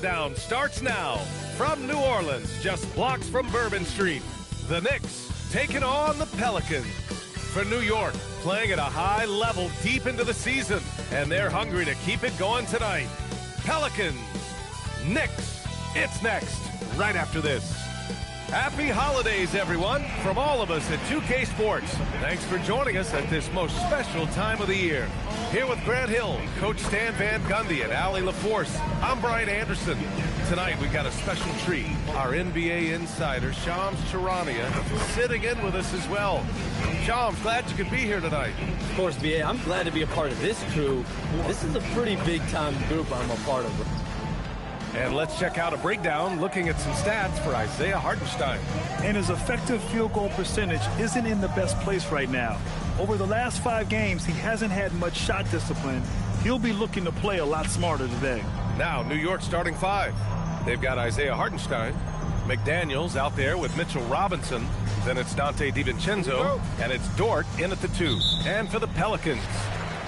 countdown starts now. From New Orleans, just blocks from Bourbon Street, the Knicks taking on the Pelicans. For New York, playing at a high level deep into the season, and they're hungry to keep it going tonight. Pelicans, Knicks, it's next, right after this. Happy holidays, everyone, from all of us at 2K Sports. Thanks for joining us at this most special time of the year. Here with Grant Hill, Coach Stan Van Gundy, and Allie LaForce, I'm Brian Anderson. Tonight, we got a special treat. Our NBA insider, Shams Charania, sitting in with us as well. Shams, glad you could be here tonight. Of course, BA, I'm glad to be a part of this crew. This is a pretty big-time group I'm a part of. And let's check out a breakdown looking at some stats for Isaiah Hartenstein. And his effective field goal percentage isn't in the best place right now. Over the last 5 games, he hasn't had much shot discipline. He'll be looking to play a lot smarter today. Now, New York starting 5. They've got Isaiah Hartenstein, McDaniels out there with Mitchell Robinson. Then it's Dante DiVincenzo, and it's Dort in at the 2. And for the Pelicans,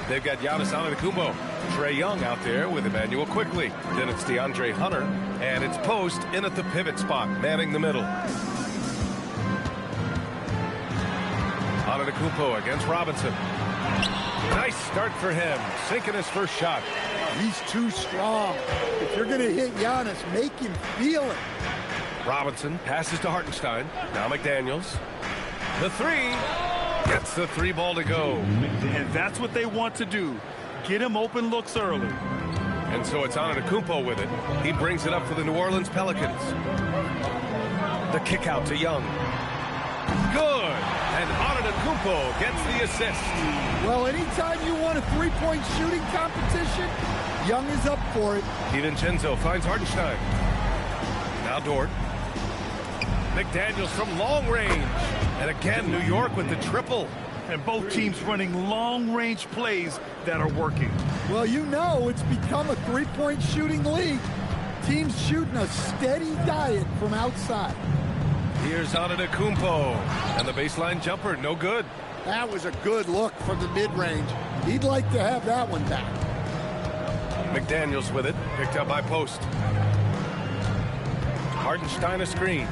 they've got Giannis Antetokounmpo, Trae Young out there with Emmanuel Quickley. Then it's DeAndre Hunter, and it's Post in at the pivot spot, manning the middle. Antetokounmpo against Robinson. Nice start for him, sinking his first shot. He's too strong. If you're going to hit Giannis, make him feel it. Robinson passes to Hartenstein. Now McDaniels. The 3. Gets the 3 ball to go. And that's what they want to do. Get him open looks early. And so it's Antetokounmpo with it. He brings it up for the New Orleans Pelicans. The kick out to Young. Good. And Antetokounmpo gets the assist. Well, anytime you want a three-point shooting competition, Young is up for it. DiVincenzo finds Hartenstein. Now Dort. McDaniels from long range. And again, New York with the triple. And both teams running long-range plays that are working. Well, you know it's become a three-point shooting league. Teams shooting a steady diet from outside. Here's Antetokounmpo. And the baseline jumper, no good. That was a good look from the mid-range. He'd like to have that one back. McDaniels with it, picked up by Post. Hartenstein a screen.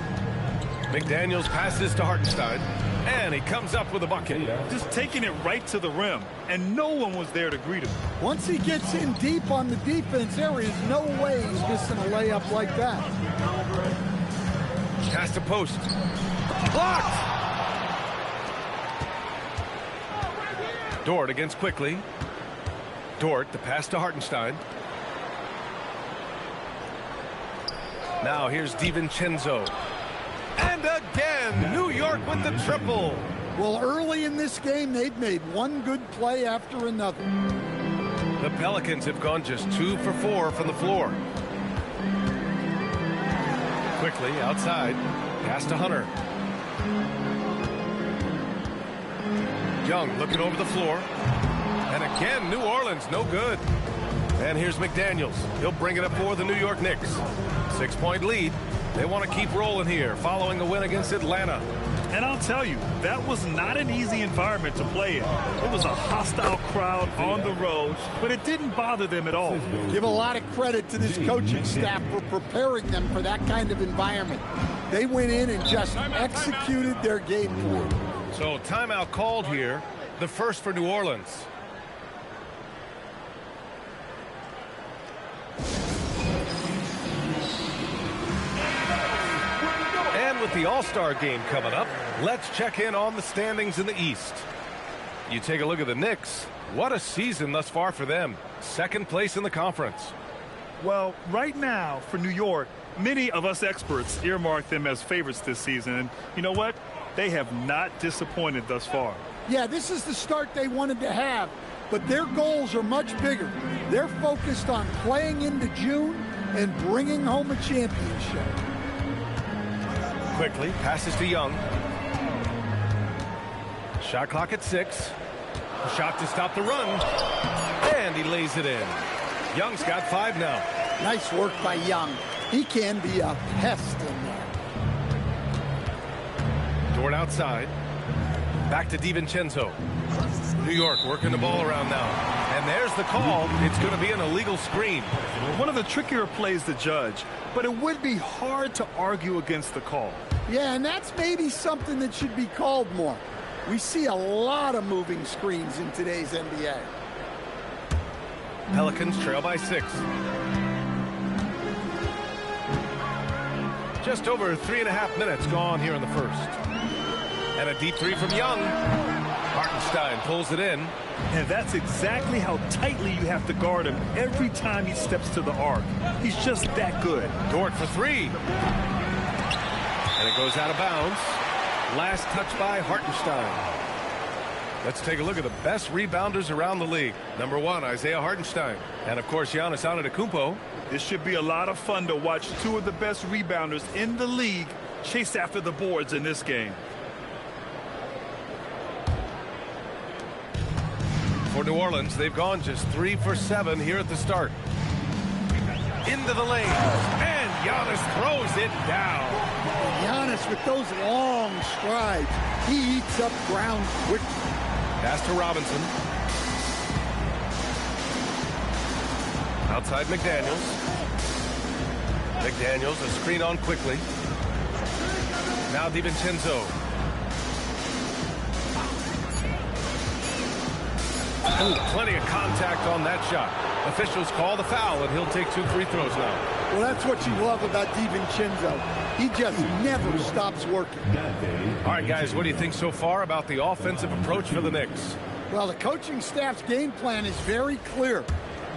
McDaniels passes to Hartenstein, and he comes up with a bucket. Just taking it right to the rim, and no one was there to greet him. Once he gets in deep on the defense, there is no way he's missing a layup like that. Pass to Post. Blocked! Dort against Quickley. Dort, the pass to Hartenstein. Now here's DiVincenzo. And again, New York with the triple. Well, early in this game, they've made one good play after another. The Pelicans have gone just 2 for 4 from the floor. Quickly outside, pass to Hunter. Young looking over the floor. And again, New Orleans, no good. And here's McDaniels. He'll bring it up for the New York Knicks. 6-point lead. They want to keep rolling here following the win against Atlanta. And I'll tell you, that was not an easy environment to play in. It was a hostile crowd on the road, but it didn't bother them at all. Give a lot of credit to this coaching staff for preparing them for that kind of environment. They went in and just executed their game plan. So timeout called here, the first for New Orleans. And with the All-Star game coming up, let's check in on the standings in the East. You take a look at the Knicks. What a season thus far for them. 2nd place in the conference. Well, right now for New York, many of us experts earmark them as favorites this season. And you know what? They have not disappointed thus far. Yeah, this is the start they wanted to have, but their goals are much bigger. They're focused on playing into June and bringing home a championship. Quickly, passes to Young. Shot clock at 6. Shot to stop the run. And he lays it in. Young's got 5 now. Nice work by Young. He can be a pest in there. Dort outside. Back to DiVincenzo. New York working the ball around now. And there's the call. It's going to be an illegal screen. One of the trickier plays to judge, but it would be hard to argue against the call. Yeah, and that's maybe something that should be called more. We see a lot of moving screens in today's NBA. Pelicans trail by 6. Just over 3.5 minutes gone here in the first. And a deep three from Young. Hartenstein pulls it in. And that's exactly how tightly you have to guard him every time he steps to the arc. He's just that good. Dort for 3. And it goes out of bounds. Last touch by Hartenstein. Let's take a look at the best rebounders around the league. Number 1, Isaiah Hartenstein. And, of course, Giannis Antetokounmpo. This should be a lot of fun to watch two of the best rebounders in the league chase after the boards in this game. For New Orleans, they've gone just 3 for 7 here at the start. Into the lane. And Giannis throws it down. Giannis with those long strides. He eats up ground quickly. Pass to Robinson. Outside McDaniels. McDaniels, a screen on quickly. Now DiVincenzo. Ooh, plenty of contact on that shot. Officials call the foul, and he'll take 2 free throws now. Well, that's what you love about DiVincenzo. He just never stops working. All right, guys, what do you think so far about the offensive approach for the Knicks? Well, the coaching staff's game plan is very clear.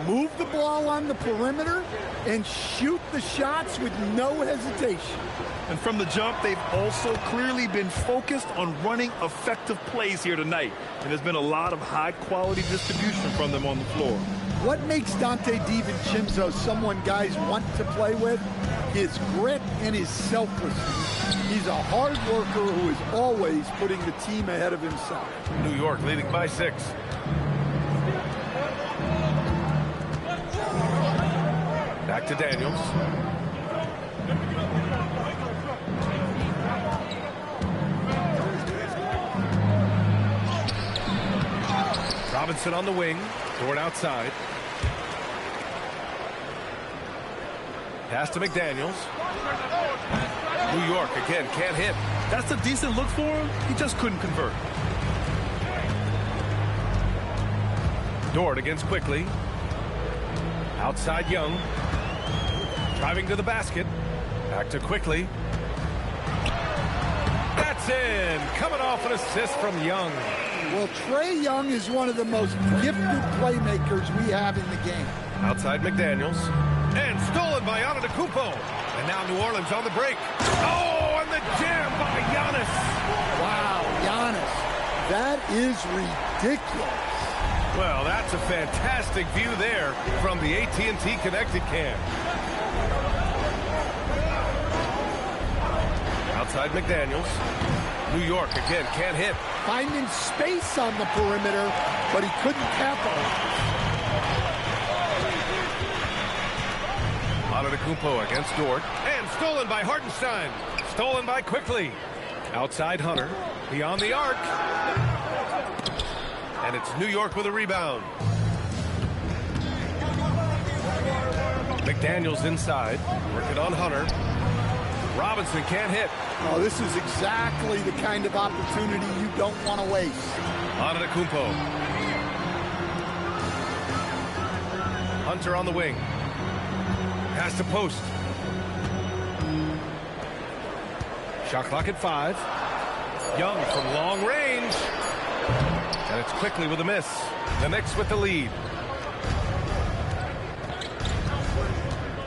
Move the ball on the perimeter and shoot the shots with no hesitation. And from the jump, they've also clearly been focused on running effective plays here tonight. And there's been a lot of high-quality distribution from them on the floor. What makes Donte DiVincenzo someone guys want to play with? His grit and his selflessness. He's a hard worker who is always putting the team ahead of himself. New York leading by 6. Back to Daniels. Robinson on the wing. Dort outside. Pass to McDaniels. New York again can't hit. That's a decent look for him. He just couldn't convert. Dort against Quickly. Outside Young. Driving to the basket. Back to Quickly. That's in. Coming off an assist from Young. Well, Trae Young is one of the most gifted playmakers we have in the game. Outside McDaniels. And stolen by Antetokounmpo. And now New Orleans on the break. Oh, and the jam by Giannis. Wow, Giannis. That is ridiculous. Well, that's a fantastic view there from the AT&T Connected Cam. Outside McDaniels. New York again can't hit. Finding space on the perimeter, but he couldn't capitalize. Antetokounmpo against Dort. And stolen by Hartenstein. Stolen by Quickly. Outside Hunter. Beyond the arc. And it's New York with a rebound. McDaniels inside. Working on Hunter. Robinson can't hit. Oh, this is exactly the kind of opportunity you don't want to waste. Antetokounmpo. Hunter on the wing. Pass to post. Shot clock at 5. Young from long range. And it's Quickly with a miss. The Knicks with the lead.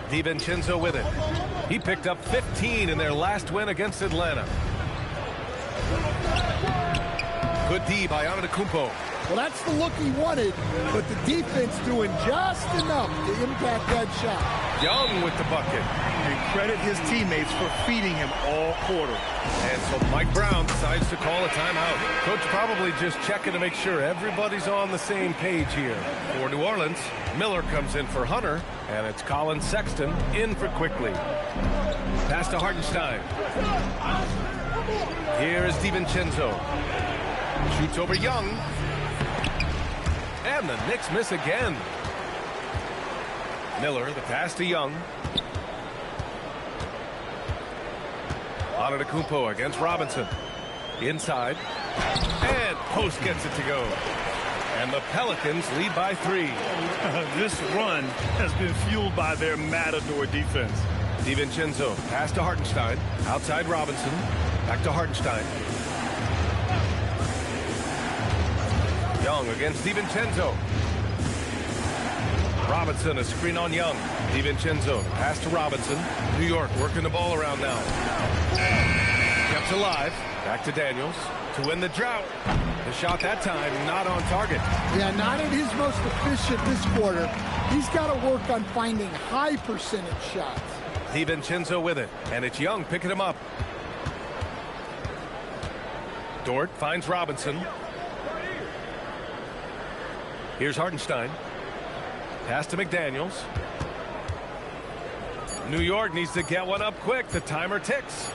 DiVincenzo with it. He picked up 15 in their last win against Atlanta. Good D by Antetokounmpo. Well, that's the look he wanted, but the defense doing just enough to impact that shot. Young with the bucket. And credit his teammates for feeding him all quarter. And so Mike Brown decides to call a timeout. Coach probably just checking to make sure everybody's on the same page here. For New Orleans, Miller comes in for Hunter, and it's Colin Sexton in for Quickly. Pass to Hartenstein. Here is DiVincenzo. Shoots over Young. And the Knicks miss again. Miller, the pass to Young. Antetokounmpo against Robinson. Inside. And Post gets it to go. And the Pelicans lead by 3. This run has been fueled by their matador defense. DiVincenzo, pass to Hartenstein. Outside Robinson. Back to Hartenstein. Young against DiVincenzo. Robinson, a screen on Young. DiVincenzo, pass to Robinson. New York working the ball around now. Kept alive. Back to Daniels to win the drought. The shot that time not on target. Yeah, not at his most efficient this quarter. He's got to work on finding high percentage shots. DiVincenzo with it, and it's Young picking him up. Dort finds Robinson. Here's Hartenstein. Pass to McDaniels. New York needs to get one up quick. The timer ticks.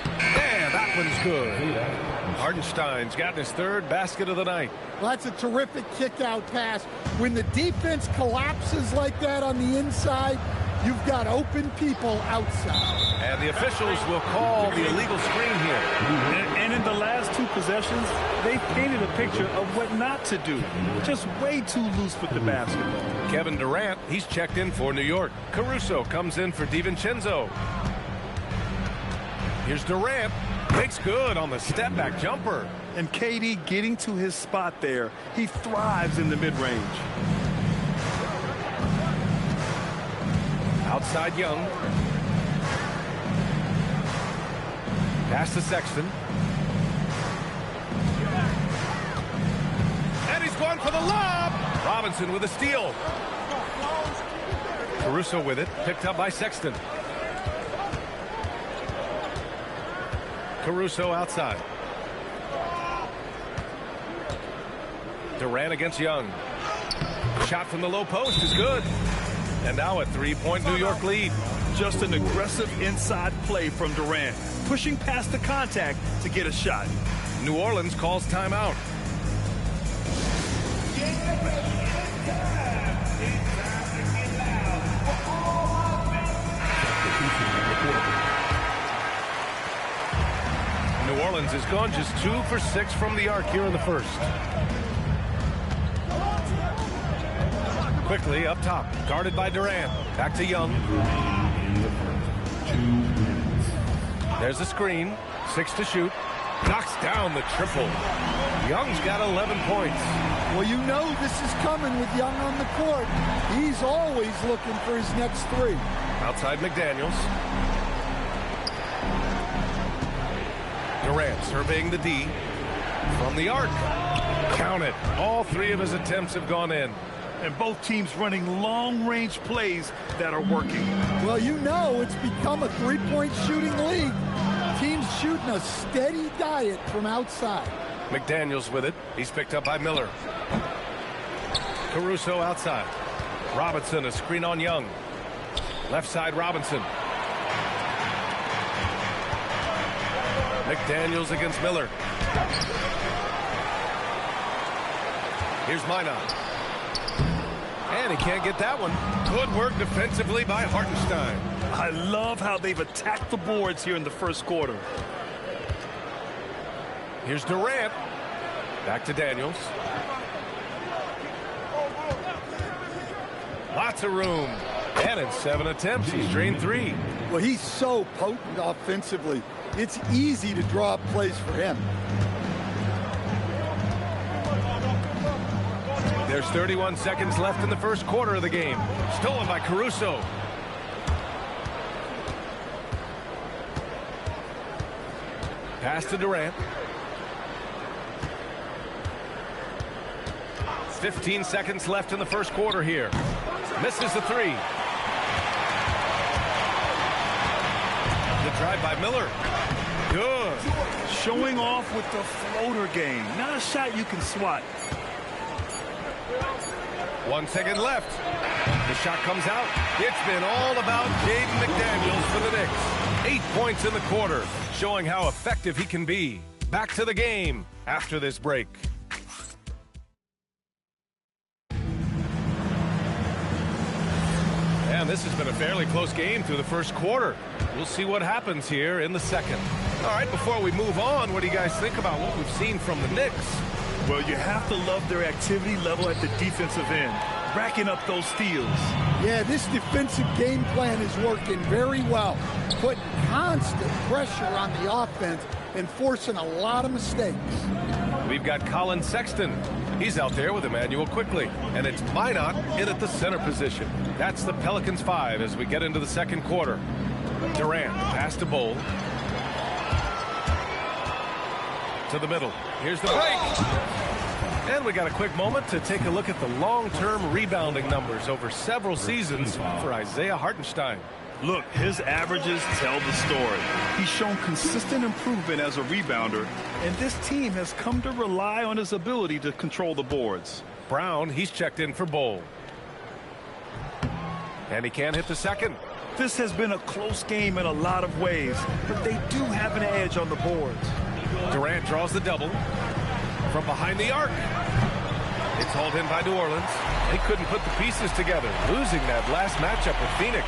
And that one's good. Hartenstein's gotten his 3rd basket of the night. Well, that's a terrific kick-out pass. When the defense collapses like that on the inside, you've got open people outside. And the officials will call the illegal screen here. And in the last 2 possessions, they've painted a picture of what not to do. Just way too loose with the basketball. Kevin Durant, he's checked in for New York. Caruso comes in for DiVincenzo. Here's Durant. Makes good on the step-back jumper. And KD getting to his spot there. He thrives in the mid-range. Outside Young. Pass to Sexton. And he's going for the lob. Robinson with a steal. Caruso with it. Picked up by Sexton. Caruso outside. Durant against Young. Shot from the low post is good. And now a 3-point New York lead. Just an aggressive inside play from Durant, pushing past the contact to get a shot. New Orleans calls timeout. New Orleans has gone just 2 for 6 from the arc here in the first. Quickly up top, guarded by Durant. Back to Young. There's the screen. 6 to shoot. Knocks down the triple. Young's got 11 points. Well, you know this is coming with Young on the court. He's always looking for his next 3. Outside McDaniels. Durant surveying the D. From the arc. Count it. All 3 of his attempts have gone in. And both teams running long-range plays that are working. Well, you know it's become a 3-point shooting league. Teams shooting a steady diet from outside. McDaniels with it. He's picked up by Miller. Caruso outside. Robinson, a screen on Young. Left side Robinson. McDaniels against Miller. Here's Minot. And he can't get that one. Good work defensively by Hartenstein. I love how they've attacked the boards here in the first quarter. Here's Durant. Back to Daniels. Lots of room. And in 7 attempts, he's drained 3. Well, he's so potent offensively. It's easy to draw up plays for him. There's 31 seconds left in the first quarter of the game. Stolen by Caruso. Pass to Durant. 15 seconds left in the first quarter here. Misses the 3. The drive by Miller. Good. Showing off with the floater game. Not a shot you can swat. 1 second left. The shot comes out. It's been all about Jaden McDaniels for the Knicks. 8 points in the quarter, showing how effective he can be. Back to the game after this break. And this has been a fairly close game through the first quarter. We'll see what happens here in the second. All right, before we move on, what do you guys think about what we've seen from the Knicks? Well, you have to love their activity level at the defensive end, racking up those steals. Yeah, this defensive game plan is working very well, putting constant pressure on the offense and forcing a lot of mistakes. We've got Colin Sexton. He's out there with Emmanuel Quickly, and it's Minot in at the center position. That's the Pelicans 5 as we get into the second quarter. Durant, pass to Bol. To the middle. Here's the break. And we got a quick moment to take a look at the long-term rebounding numbers over several seasons for Isaiah Hartenstein. Look, his averages tell the story. He's shown consistent improvement as a rebounder, and this team has come to rely on his ability to control the boards. Brown, he's checked in for Bol. And he can't hit the second. This has been a close game in a lot of ways, but they do have an edge on the boards. Durant draws the double from behind the arc. It's hauled in by New Orleans. They couldn't put the pieces together, losing that last matchup with Phoenix.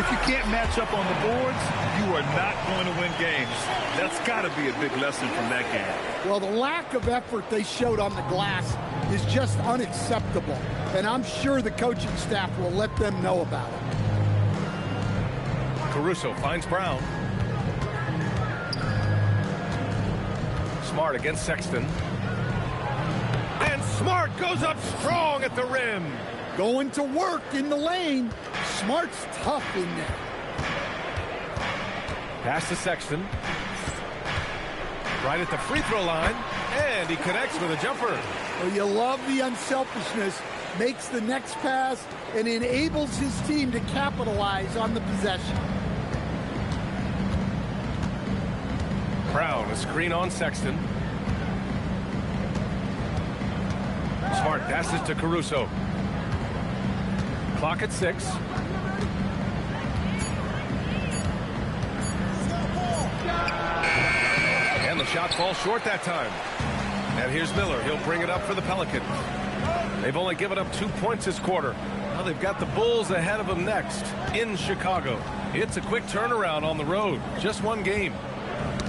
If you can't match up on the boards, you are not going to win games. That's got to be a big lesson from that game. Well, the lack of effort they showed on the glass is just unacceptable, and I'm sure the coaching staff will let them know about it. Caruso finds Brown. Smart against Sexton. And Smart goes up strong at the rim. Going to work in the lane. Smart's tough in there. Pass to Sexton. Right at the free throw line. And he connects with a jumper. Well, you love the unselfishness. Makes the next pass and enables his team to capitalize on the possession. Brown, a screen on Sexton. Smart passes to Caruso. Clock at 6. And the shot falls short that time. And here's Miller. He'll bring it up for the Pelicans. They've only given up 2 points this quarter. Now they've got the Bulls ahead of them next in Chicago. It's a quick turnaround on the road. Just one game.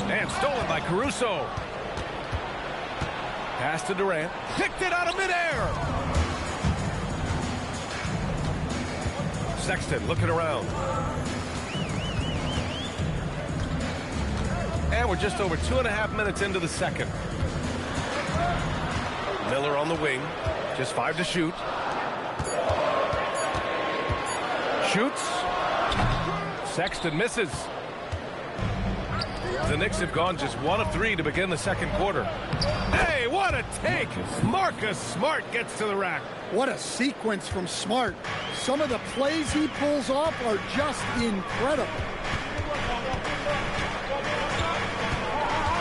And stolen by Caruso. Pass to Durant. Picked it out of midair. Sexton looking around. And we're just over 2.5 minutes into the second. Miller on the wing. Just 5 to shoot. Shoots. Sexton misses. The Knicks have gone just 1 of 3 to begin the second quarter. Hey, what a take! Marcus Smart gets to the rack. What a sequence from Smart. Some of the plays he pulls off are just incredible.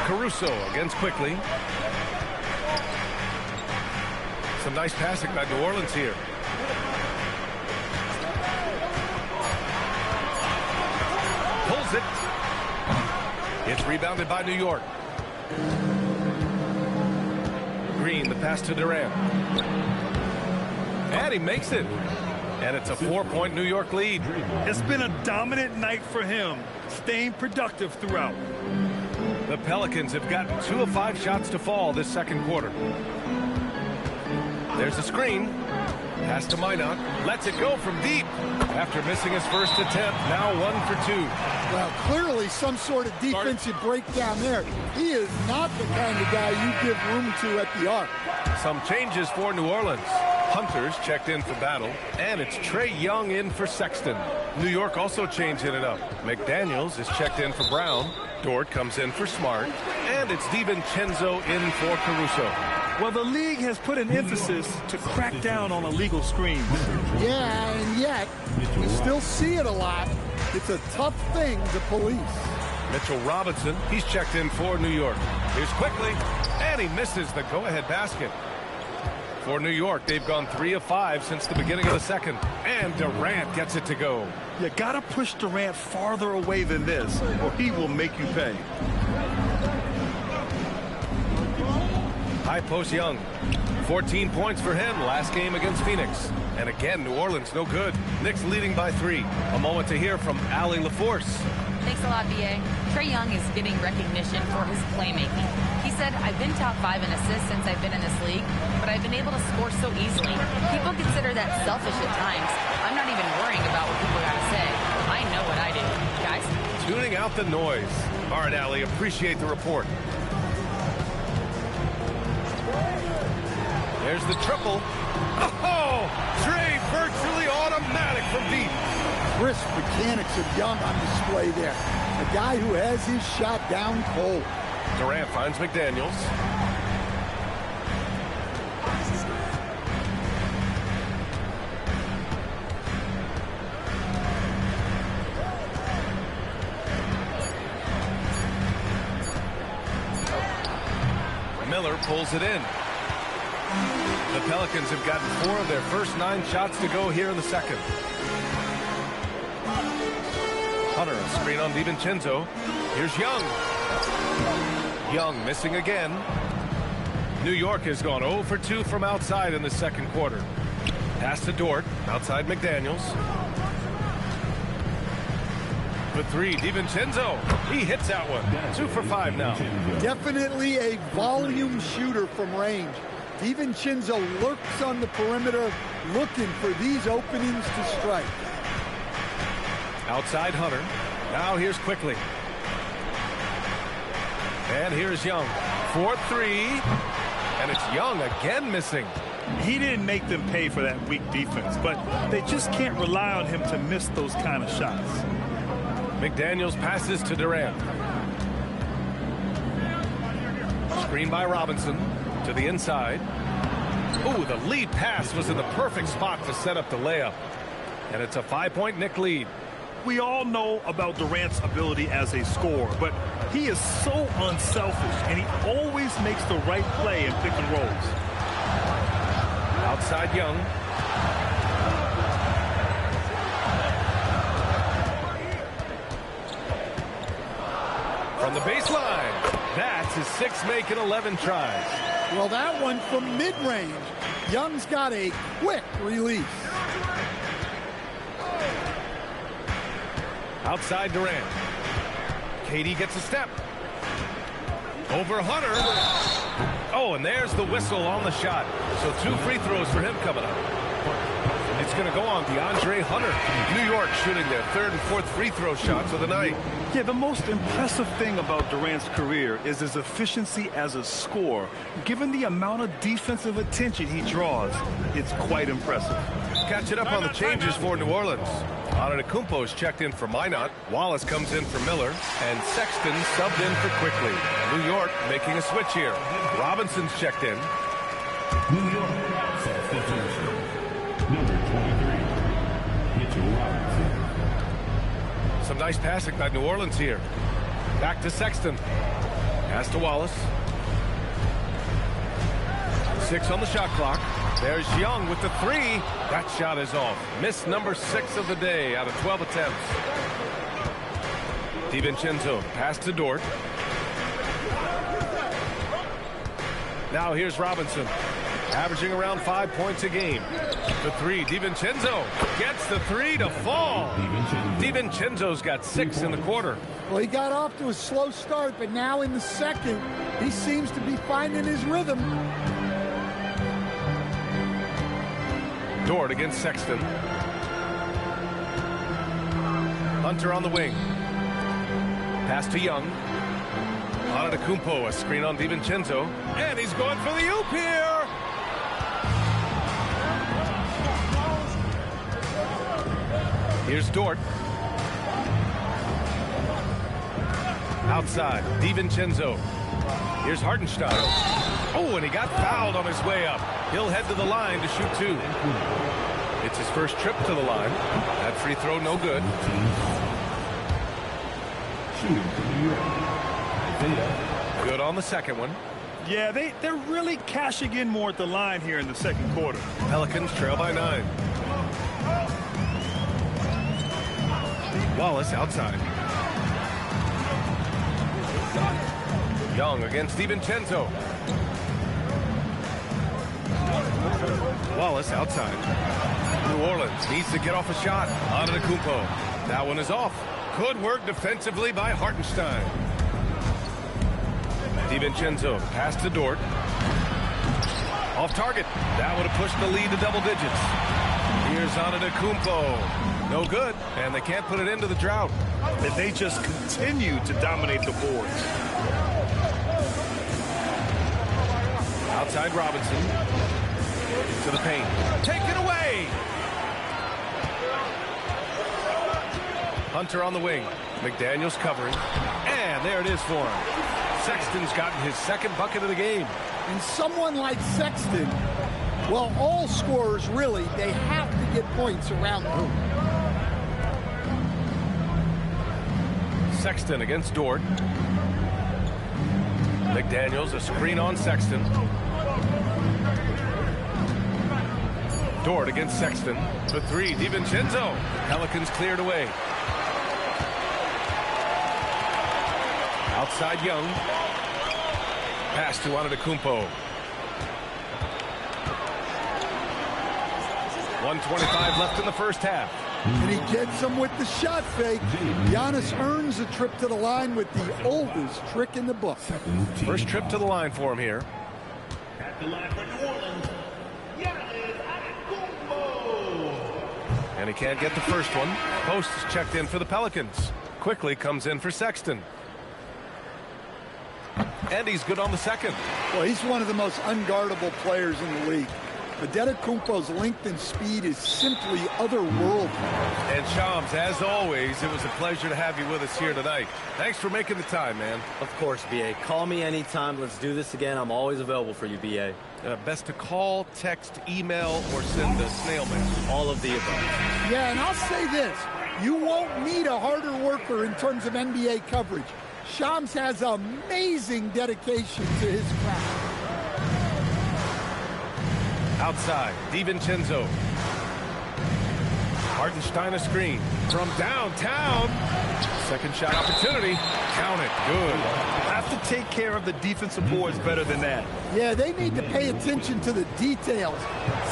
Caruso against Quickly. Some nice passing by New Orleans here. Pulls it. It's rebounded by New York. Green, the pass to Durant. And he makes it. And it's a 4-point New York lead. It's been a dominant night for him, staying productive throughout. The Pelicans have gotten 2 of 5 shots to fall this second quarter. There's a screen. Pass to Minot. Lets it go from deep. After missing his first attempt, now 1 for 2. Well, clearly some sort of defensive breakdown there. He is not the kind of guy you give room to at the arc. Some changes for New Orleans. Hunter's checked in for Battle, and it's Trae Young in for Sexton. New York also changing it up. McDaniels is checked in for Brown. Dort comes in for Smart, and it's DiVincenzo in for Caruso. Well, the league has put an emphasis to crack down on illegal screens. Yeah, and yet, you still see it a lot. It's a tough thing to police. Mitchell Robinson, he's checked in for New York. Here's Quickly, and he misses the go-ahead basket. For New York, they've gone 3 of 5 since the beginning of the second. And Durant gets it to go. You gotta push Durant farther away than this, or he will make you pay. High post Young. 14 points for him last game against Phoenix. And again, New Orleans no good. Knicks leading by 3. A moment to hear from Allie LaForce. Thanks a lot, B.A. Trae Young is getting recognition for his playmaking. He said, I've been top 5 in assists since I've been in this league, but I've been able to score so easily. People consider that selfish at times. I'm not even worrying about what people got to say. I know what I do. Guys? Tuning out the noise. All right, Allie, appreciate the report. There's the triple. Oh, Trae virtually automatic from deep. Crisp mechanics of Young on display there. A guy who has his shot down cold. Durant finds McDaniels. Miller pulls it in. The Pelicans have gotten 4 of their first 9 shots to go here in the second. Hunter, a screen on DiVincenzo. Here's Young. Young missing again. New York has gone 0 for 2 from outside in the second quarter. Pass to Dort, outside McDaniels. For 3, DiVincenzo. He hits that one. 2 for 5 now. Definitely a volume shooter from range. DiVincenzo lurks on the perimeter looking for these openings to strike. Outside Hunter. Now here's Quickly. And here's Young. 4-3. And it's Young again missing. He didn't make them pay for that weak defense, but they just can't rely on him to miss those kind of shots. McDaniels passes to Durant. Screen by Robinson to the inside. Ooh, the lead pass was in the perfect spot to set up the layup. And it's a 5-point Knick lead. We all know about Durant's ability as a scorer, but he is so unselfish, and he always makes the right play in pick and rolls. Outside Young. From the baseline. That's his 6th make in 11 tries. Well, that one from mid-range. Young's got a quick release. Outside Durant. KD gets a step. Over Hunter. Oh, and there's the whistle on the shot. So 2 free throws for him coming up. It's going to go on DeAndre Hunter. New York shooting their 3rd and 4th free throw shots of the night. Yeah, the most impressive thing about Durant's career is his efficiency as a scorer. Given the amount of defensive attention he draws, it's quite impressive. Catching up on the changes for New Orleans. Antetokounmpo's checked in for Minot. Wallace comes in for Miller. And Sexton subbed in for Quickly. New York making a switch here. Robinson's checked in. New York substitution. Number 23, Mitchell Robinson. Some nice passing by New Orleans here. Back to Sexton. Pass to Wallace. 6 on the shot clock. There's Young with the 3. That shot is off. Miss number 6 of the day out of 12 attempts. DiVincenzo pass to Dort. Now here's Robinson. Averaging around 5 points a game. The 3, DiVincenzo gets the 3 to fall. DiVincenzo's got 6 in the quarter. Well, he got off to a slow start, but now in the second, he seems to be finding his rhythm. Dort against Sexton. Hunter on the wing. Pass to Young. Antetokounmpo, a screen on DiVincenzo. And he's going for the oop here. Here's Dort. Outside, DiVincenzo. Here's Hartenstein. Oh, and he got fouled on his way up. He'll head to the line to shoot 2. It's his first trip to the line. That free throw no good. Good on the second one. Yeah, they're really cashing in more at the line here in the second quarter. Pelicans trail by 9. Wallace outside. Young against DiVincenzo. Wallace outside. New Orleans needs to get off a shot. Antetokounmpo. That one is off. Good work defensively by Hartenstein. DiVincenzo pass to Dort. Off target. That would have pushed the lead to double digits. Here's Antetokounmpo. No good, and they can't put it into the drought. And they just continue to dominate the boards. Outside Robinson. To the paint. Take it away! Hunter on the wing. McDaniels covering. And there it is for him. Sexton's gotten his second bucket of the game. And someone like Sexton, well, all scorers really, they have to get points around the hoop. Sexton against Dort. McDaniels, a screen on Sexton. Dort against Sexton. The three, DiVincenzo. Pelicans cleared away. Outside Young. Pass to Antetokounmpo. 1:25 left in the first half. And he gets them with the shot fake. Giannis earns a trip to the line with the oldest trick in the book. First trip to the line for him here. At the line for New Orleans, Giannis Antetokounmpo. And he can't get the first one. Post is checked in for the Pelicans. Quickly comes in for Sexton. And he's good on the second. Well, he's one of the most unguardable players in the league. Antetokounmpo's length and speed is simply otherworldly. And Shams, as always, it was a pleasure to have you with us here tonight. Thanks for making the time, man. Of course, B.A. Call me anytime. Let's do this again. I'm always available for you, B.A. Best to call, text, email, or send a snail mail. All of the above. Yeah, and I'll say this. You won't meet a harder worker in terms of NBA coverage. Shams has amazing dedication to his craft. Outside, DiVincenzo. Hartenstein a screen from downtown. Second shot opportunity. Count it. Good. Have to take care of the defensive boards better than that. Yeah, they need to pay attention to the details.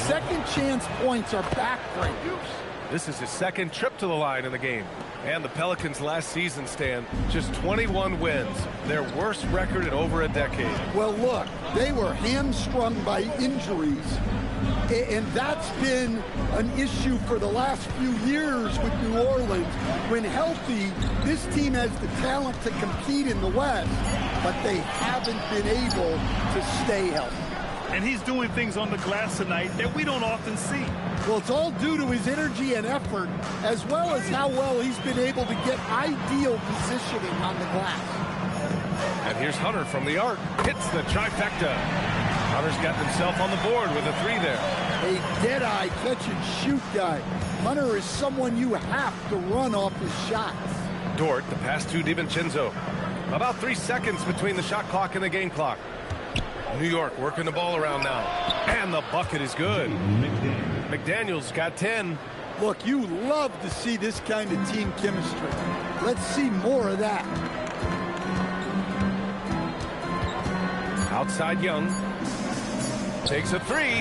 Second chance points are backbreakers. This is his second trip to the line in the game. And the Pelicans last season, Stan, just 21 wins. Their worst record in over a decade. Well, look, they were hamstrung by injuries. And that's been an issue for the last few years with New Orleans. When healthy, this team has the talent to compete in the West, but they haven't been able to stay healthy. And he's doing things on the glass tonight that we don't often see. Well, it's all due to his energy and effort, as well as how well he's been able to get ideal positioning on the glass. And here's Hunter from the arc. Hits the trifecta. Hunter's got himself on the board with a three there. A dead-eye catch-and-shoot guy. Hunter is someone you have to run off his shots. Dort, the pass to DiVincenzo. About 3 seconds between the shot clock and the game clock. New York working the ball around now. And the bucket is good. McDaniels got 10. Look, you love to see this kind of team chemistry. Let's see more of that. Outside Young. Takes a three.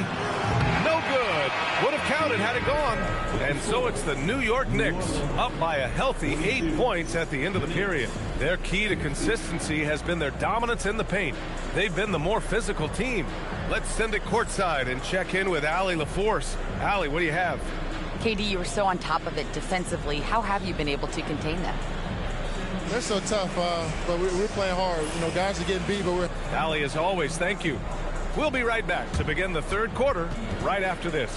No good. Would have counted had it gone. And so it's the New York Knicks up by a healthy 8 points at the end of the period. Their key to consistency has been their dominance in the paint. They've been the more physical team. Let's send it courtside and check in with Allie LaForce. Allie, what do you have? KD, you were so on top of it defensively. How have you been able to contain them? They're so tough, but we're playing hard. You know, guys are getting beat, but we're... Allie, as always, thank you. We'll be right back to begin the third quarter right after this.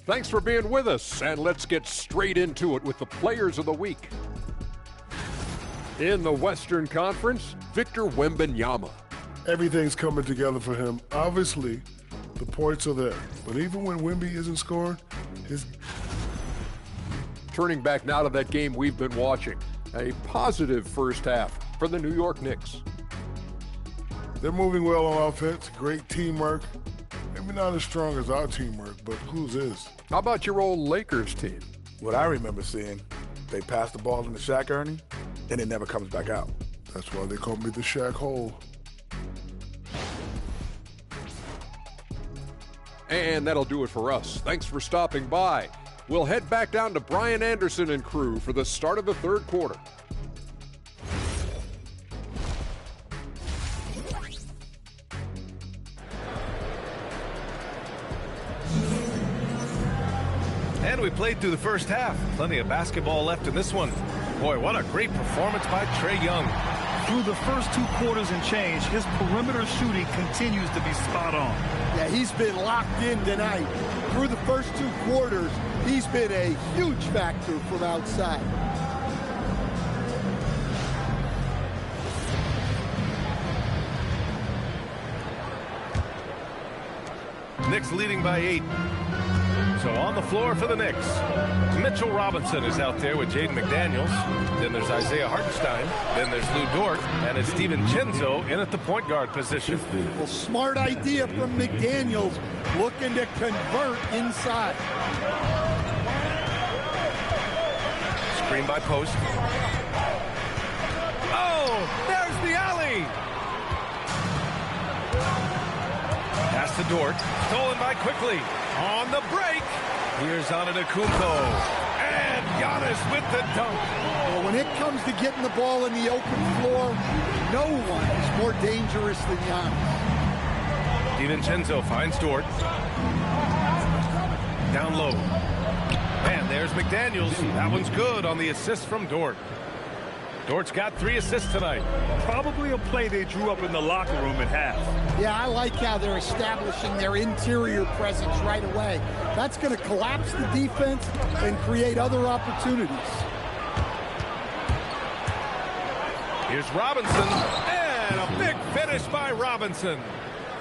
Thanks for being with us, and let's get straight into it with the Players of the Week. In the Western Conference, Victor Wembanyama. Everything's coming together for him. Obviously, the points are there. But even when Wemby isn't scoring, his... Turning back now to that game we've been watching. A positive first half for the New York Knicks. They're moving well on offense, great teamwork, Maybe not as strong as our teamwork, but whose is? How about your old Lakers team? What I remember seeing, they pass the ball into Shaq, Ernie, and it never comes back out. That's why they call me the Shaq Hole. And that'll do it for us. Thanks for stopping by. We'll head back down to Brian Anderson and crew for the start of the third quarter. And we played through the first half. Plenty of basketball left in this one. Boy, what a great performance by Trae Young. Through the first 2 quarters and change, his perimeter shooting continues to be spot on. Yeah, he's been locked in tonight. Through the first 2 quarters, he's been a huge factor from outside. Knicks leading by 8. So on the floor for the Knicks, Mitchell Robinson is out there with Jaden McDaniels. Then there's Isaiah Hartenstein. Then there's Lou Dort. And it's DiVincenzo in at the point guard position. Well, smart idea from McDaniels, looking to convert inside. Screen by Post. Oh, there's the alley. Pass to Dort. Stolen by Quickly. On the break, here's Antetokounmpo, and Giannis with the dunk. Well, when it comes to getting the ball in the open floor, no one is more dangerous than Giannis. DiVincenzo finds Dort. Down low. And there's McDaniels. That one's good on the assist from Dort. Dort's got 3 assists tonight. Probably a play they drew up in the locker room at half. Yeah, I like how they're establishing their interior presence right away. That's going to collapse the defense and create other opportunities. Here's Robinson, and a big finish by Robinson.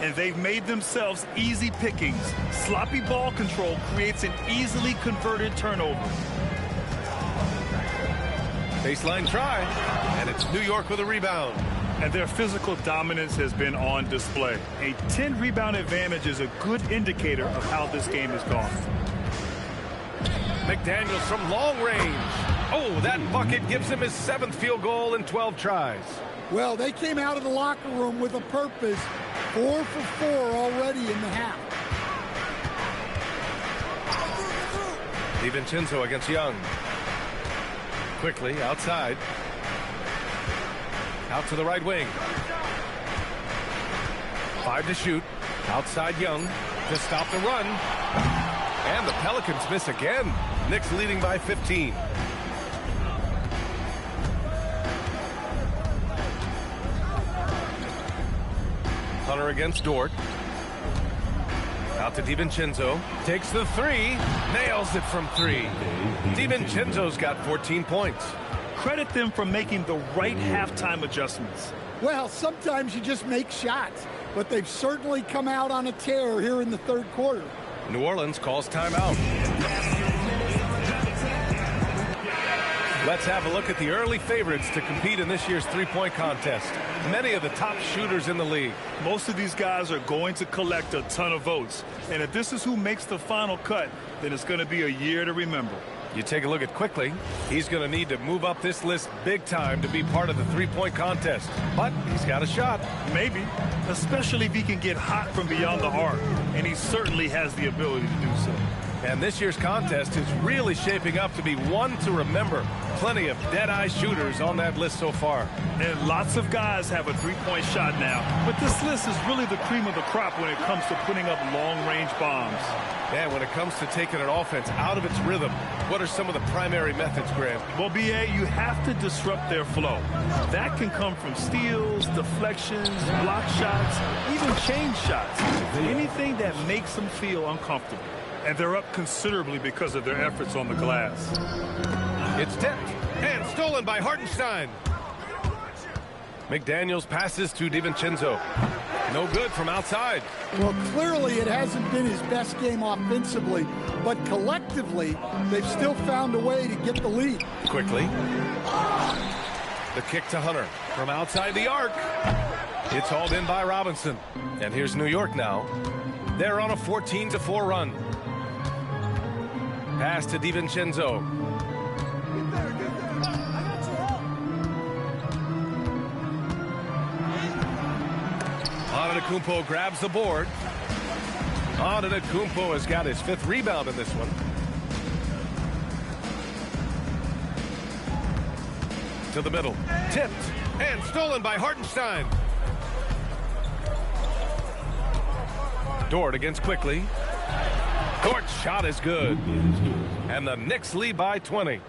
And they've made themselves easy pickings. Sloppy ball control creates an easily converted turnover. Baseline try, and it's New York with a rebound. And their physical dominance has been on display. A 10-rebound advantage is a good indicator of how this game has gone. McDaniels from long range. Oh, that bucket gives him his 7th field goal in 12 tries. Well, they came out of the locker room with a purpose. 4 for 4 already in the half. DiVincenzo against Young. Quickly outside. Out to the right wing. 5 to shoot. Outside Young to stop the run. And the Pelicans miss again. Knicks leading by 15. Hunter against Dort. Out to DiVincenzo. Takes the 3. Nails it from 3. DiVincenzo's got 14 points. Credit them for making the right halftime adjustments. Well, sometimes you just make shots, but they've certainly come out on a tear here in the third quarter. New Orleans calls timeout. Let's have a look at the early favorites to compete in this year's three-point contest. Many of the top shooters in the league. Most of these guys are going to collect a ton of votes. And if this is who makes the final cut, then it's going to be a year to remember. You take a look at Quickly. He's going to need to move up this list big time to be part of the three-point contest. But he's got a shot. Maybe, especially if he can get hot from beyond the arc. And he certainly has the ability to do so. And this year's contest is really shaping up to be one to remember. Plenty of dead-eye shooters on that list so far. And lots of guys have a three-point shot now. But this list is really the cream of the crop when it comes to putting up long-range bombs. And when it comes to taking an offense out of its rhythm, what are some of the primary methods, Graham? Well, B.A., you have to disrupt their flow. That can come from steals, deflections, block shots, even change shots. Anything that makes them feel uncomfortable. And they're up considerably because of their efforts on the glass. It's tipped and stolen by Hartenstein. McDaniels passes to DiVincenzo. No good from outside. Well, clearly it hasn't been his best game offensively, but collectively, they've still found a way to get the lead. Quickly. The kick to Hunter from outside the arc. It's hauled in by Robinson. And here's New York now. They're on a 14-4 run. Pass to DiVincenzo. Antetokounmpo grabs the board. Antetokounmpo has got his 5th rebound in this one. To the middle. Tipped and stolen by Hartenstein. Dort against Quickly. Dort's shot is good. And the Knicks lead by 20.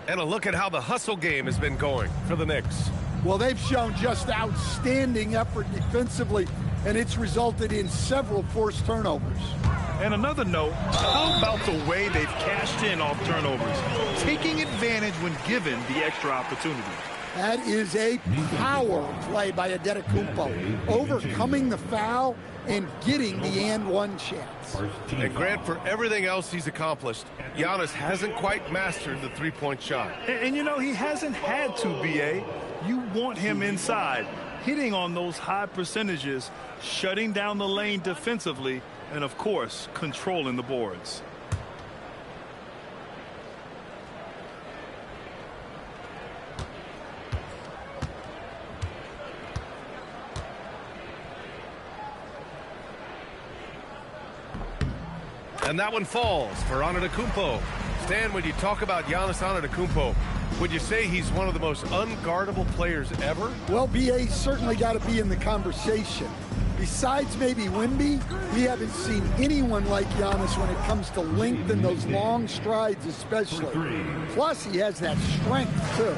And a look at how the hustle game has been going for the Knicks. Well, they've shown just outstanding effort defensively, and it's resulted in several forced turnovers. And another note, how about the way they've cashed in off turnovers, taking advantage when given the extra opportunity. That is a power play by Antetokounmpo, overcoming the foul and getting the and-one chance. And Grant, for everything else he's accomplished, Giannis hasn't quite mastered the three-point shot. And you know, he hasn't had to, B.A. You want him inside, hitting on those high percentages, shutting down the lane defensively, and, of course, controlling the boards. And that one falls for Antetokounmpo. Stan, when you talk about Giannis Antetokounmpo, would you say he's one of the most unguardable players ever? Well, B.A. certainly got to be in the conversation. Besides maybe Wemby, we haven't seen anyone like Giannis when it comes to length and those long strides especially. Plus, he has that strength, too.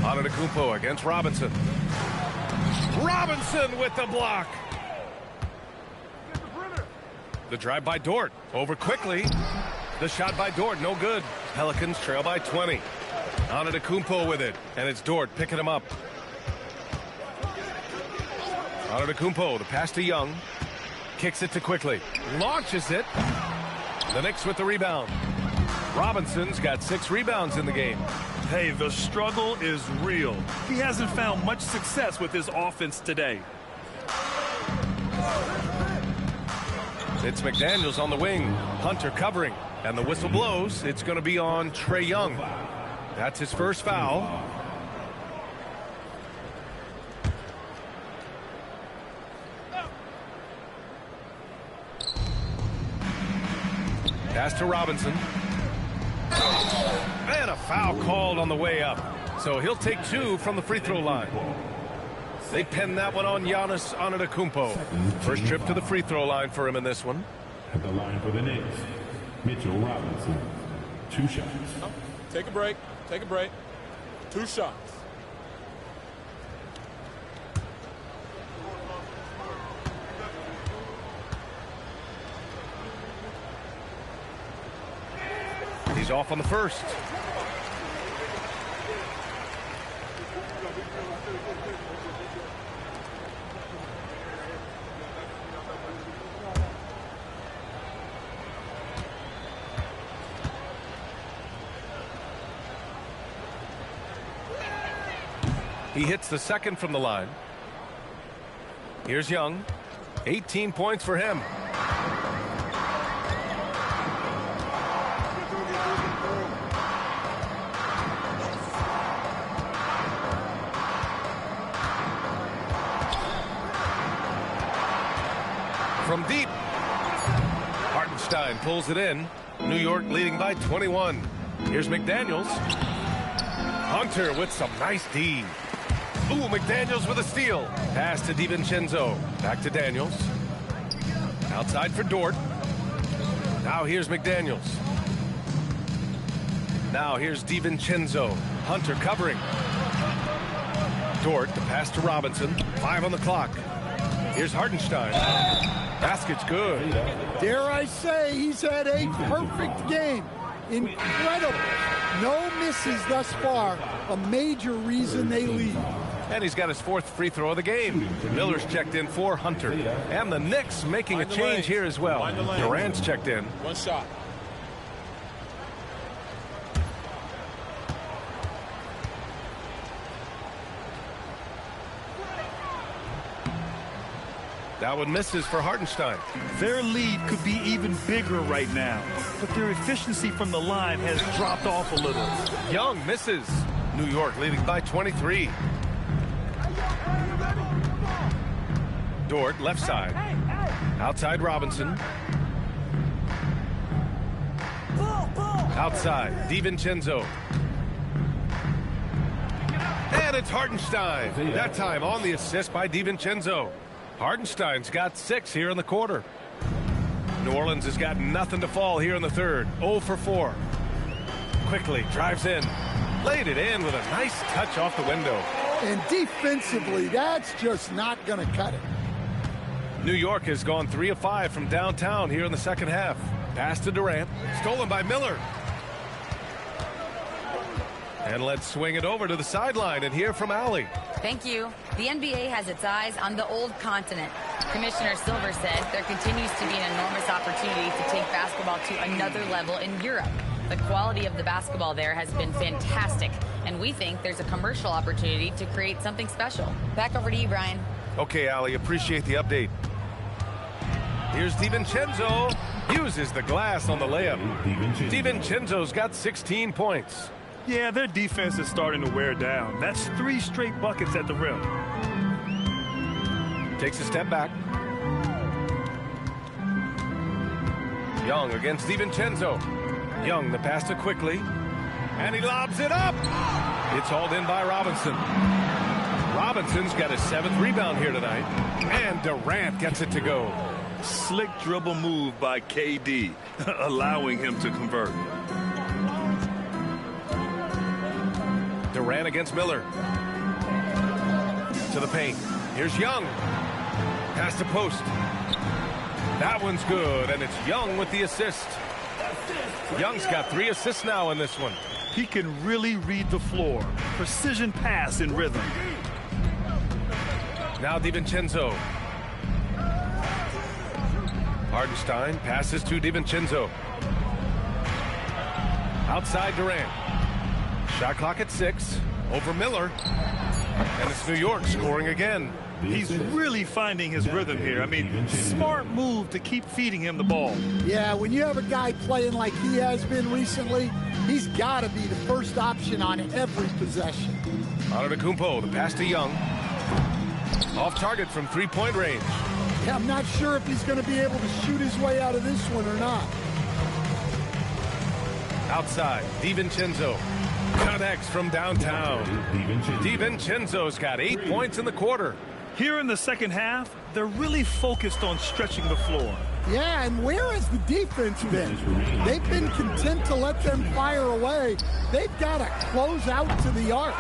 Antetokounmpo against Robinson. Robinson with the block. The drive by Dort. Over Quickly. The shot by Dort, no good. Pelicans trail by 20. Antetokounmpo with it, and it's Dort picking him up. Antetokounmpo, the pass to Young. Kicks it to Quickly. Launches it. The Knicks with the rebound. Robinson's got 6 rebounds in the game. Hey, the struggle is real. He hasn't found much success with his offense today. It's McDaniels on the wing. Hunter covering. And the whistle blows. It's going to be on Trae Young. That's his first foul. Pass to Robinson. And a foul called on the way up. So he'll take 2 from the free throw line. They pin that one on Giannis Antetokounmpo. First trip to the free throw line for him in this one. At the line for the Knicks, Mitchell Robinson. 2 shots. Take a break. Take a break. 2 shots. He's off on the first. He hits the second from the line. Here's Young. 18 points for him. From deep. Hartenstein pulls it in. New York leading by 21. Here's McDaniels. Hunter with some nice D. Ooh, McDaniels with a steal. Pass to DiVincenzo. Back to Daniels. Outside for Dort. Now here's McDaniels. Now here's DiVincenzo. Hunter covering. Dort, the pass to Robinson. 5 on the clock. Here's Hartenstein. Basket's good. Dare I say, he's had a perfect game. Incredible. No misses thus far. A major reason they lead. And he's got his 4th free throw of the game. Miller's checked in for Hunter. And the Knicks making a change here as well. Durant's checked in. 1 shot. That one misses for Hartenstein. Their lead could be even bigger right now, but their efficiency from the line has dropped off a little. Young misses. New York leading by 23. Dort, left side. Outside Robinson. Outside, DiVincenzo. And it's Hartenstein. That time on the assist by DiVincenzo. Hartenstein's got 6 here in the quarter. New Orleans has got nothing to fall here in the third. 0 for 4. Quickly drives in. Laid it in with a nice touch off the window. And defensively, that's just not going to cut it. New York has gone 3 of 5 from downtown here in the second half. Pass to Durant. Stolen by Miller. And let's swing it over to the sideline and hear from Allie. Thank you. The NBA has its eyes on the old continent. Commissioner Silver said there continues to be an enormous opportunity to take basketball to another level in Europe. The quality of the basketball there has been fantastic, and we think there's a commercial opportunity to create something special. Back over to you, Brian. Okay, Allie, appreciate the update. Here's DiVincenzo. Uses the glass on the layup. DiVincenzo's got 16 points. Yeah, their defense is starting to wear down. That's 3 straight buckets at the rim. Takes a step back. Young against DiVincenzo. Young, the pass to Quickly. And he lobs it up. It's hauled in by Robinson. Robinson's got his 7th rebound here tonight. And Durant gets it to go. Slick dribble move by KD, allowing him to convert. Durant against Miller. To the paint. Here's Young. Pass to post. That one's good, and it's Young with the assist. Young's got 3 assists now in this one. He can really read the floor. Precision pass in rhythm. Now DiVincenzo. Hartenstein passes to DiVincenzo. Outside Durant. Shot clock at 6. Over Miller. And it's New York scoring again. He's really finding his rhythm here. I mean, smart move to keep feeding him the ball. Yeah, when you have a guy playing like he has been recently, he's got to be the first option on every possession. Antetokounmpo, the pass to Young. Off target from 3-point range. Yeah, I'm not sure if he's going to be able to shoot his way out of this one or not. Outside, DiVincenzo. Connects from downtown. DiVincenzo's got 8 points in the quarter. Here in the second half, they're really focused on stretching the floor. Yeah, and where has the defense been? They've been content to let them fire away. They've got to close out to the arc.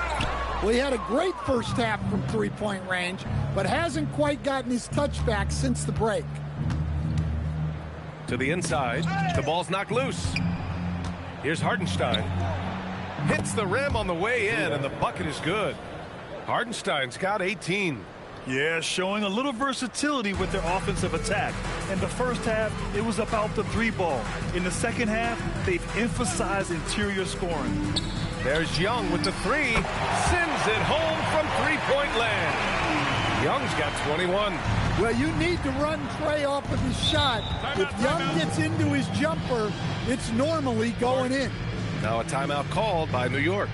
Well, he had a great first half from 3-point range, but hasn't quite gotten his touchback since the break. To the inside. The ball's knocked loose. Here's Hartenstein. Hits the rim on the way in, and the bucket is good. Hartenstein's got 18. Yeah, showing a little versatility with their offensive attack. In the first half, it was about the 3-ball. In the second half, they've emphasized interior scoring. There's Young with the 3. Sends it home from 3-point land. Young's got 21. Well, you need to run Trey off of his shot. If Young gets into his jumper, it's normally going in. Now a timeout called by New York.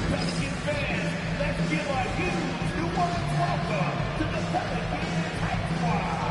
Pelican fans, let's give our huge New Orleans welcome to the Pelican Hype Squad.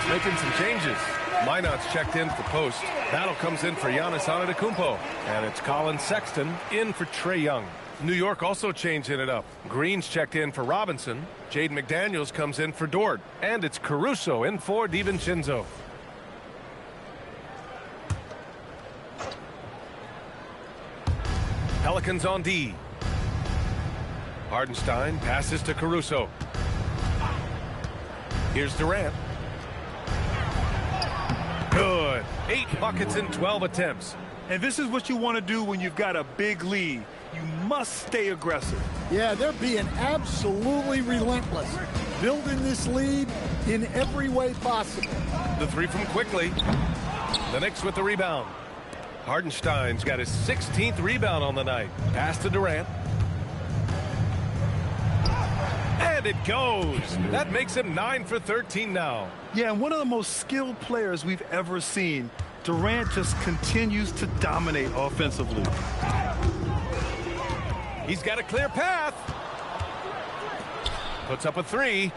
Making some changes. Minot's checked in for post. Battle comes in for Giannis Antetokounmpo. And it's Colin Sexton in for Trae Young. New York also changing it up. Green's checked in for Robinson. Jaden McDaniels comes in for Dort. And it's Caruso in for DiVincenzo. Pelicans on D. Hardenstein passes to Caruso. Here's Durant. Good. 8 buckets in 12 attempts. And this is what you want to do when you've got a big lead. You must stay aggressive. Yeah, they're being absolutely relentless, building this lead in every way possible. The three from Quickly. The Knicks with the rebound. Hardenstein's got his 16th rebound on the night. Pass to Durant. And it goes. That makes him 9 for 13 now. Yeah, and one of the most skilled players we've ever seen. Durant just continues to dominate offensively. He's got a clear path. Puts up a three.